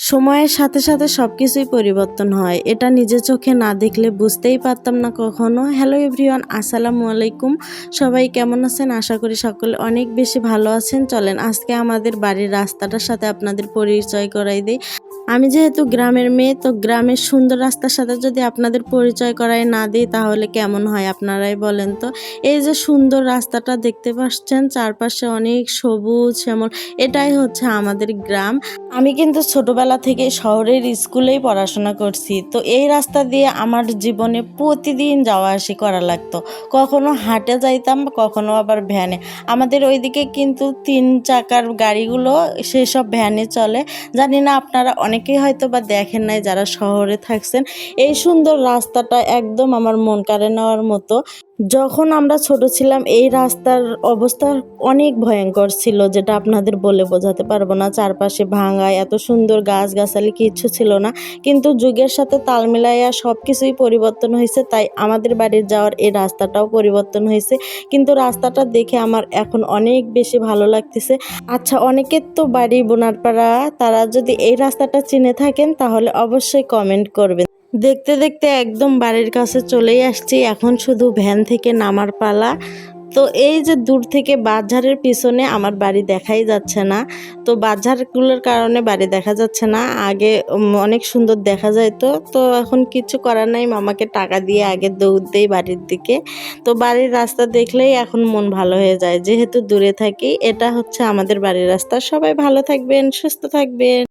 সময়ের সাথে সাথে সবকিছুই পরিবর্তন হয়, এটা নিজের চোখে না দেখলে বুঝতেই পারতাম না কখনো। হ্যালো এভরিওয়ান, আসসালামু আলাইকুম। সবাই কেমন আছেন? আশা করি সকলে অনেক বেশি ভালো আছেন। চলেন আজকে আমাদের বাড়ির রাস্তাটার সাথে আপনাদের পরিচয় করাই দিই। আমি যেহেতু গ্রামের মেয়ে, তো গ্রামের সুন্দর রাস্তার সাথে যদি আপনাদের পরিচয় করাই না দিই তাহলে কেমন হয় আপনারাই বলেন তো। এই যে সুন্দর রাস্তাটা দেখতে পাচ্ছেন, চারপাশে অনেক সবুজ শ্যামল, এটাই হচ্ছে আমাদের গ্রাম। আমি কিন্তু ছোটবেলা থেকে শহরের স্কুলেই পড়াশোনা করছি, তো এই রাস্তা দিয়ে আমার জীবনে প্রতিদিন যাওয়া আসি করা লাগতো। কখনো হাঁটে যাইতাম, কখনো আবার ভ্যানে। আমাদের ওইদিকে কিন্তু 3 চাকার গাড়িগুলো সেসব ভ্যানে চলে। জানি না আপনারা অনেকেই হয়তো বা দেখেন নাই যারা শহরে থাকছেন। এই সুন্দর রাস্তাটা একদম আমার মন কাড়ে নেওয়ার মতো। যখন আমরা ছোট ছিলাম এই রাস্তার অবস্থা অনেক ভয়ঙ্কর ছিল, যেটা আপনাদের বলে বোঝাতে পারবো না। চারপাশে ভাঙা, এত সুন্দর গাছগাছালি কিচ্ছু ছিল না, কিন্তু যুগের সাথে তাল মিলাইয়া সব কিছুই পরিবর্তন হয়েছে, তাই আমাদের বাড়ির যাওয়ার এই রাস্তাটাও পরিবর্তন হয়েছে। কিন্তু রাস্তাটা দেখে আমার এখন অনেক বেশি ভালো লাগতেছে। আচ্ছা, অনেকের তো বাড়ি বোনারপাড়া, তারা যদি এই রাস্তাটা চিনে থাকেন তাহলে অবশ্যই কমেন্ট করবেন। দেখতে দেখতে একদম বাড়ির কাছে চলেই আসছি, এখন শুধু ভ্যান থেকে নামার পালা। তো এই যে দূর থেকে বাজারের পিছনে আমার বাড়ি দেখাই যাচ্ছে না, তো বাজারগুলোর কারণে বাড়ি দেখা যাচ্ছে না। আগে অনেক সুন্দর দেখা যাইতো, তো এখন কিছু করার নাই, মামাকে টাকা দিয়ে আগে দৌড় দেই বাড়ির দিকে। তো বাড়ির রাস্তা দেখলেই এখন মন ভালো হয়ে যায়, যেহেতু দূরে থাকি। এটা হচ্ছে আমাদের বাড়ির রাস্তা। সবাই ভালো থাকবেন, সুস্থ থাকবেন।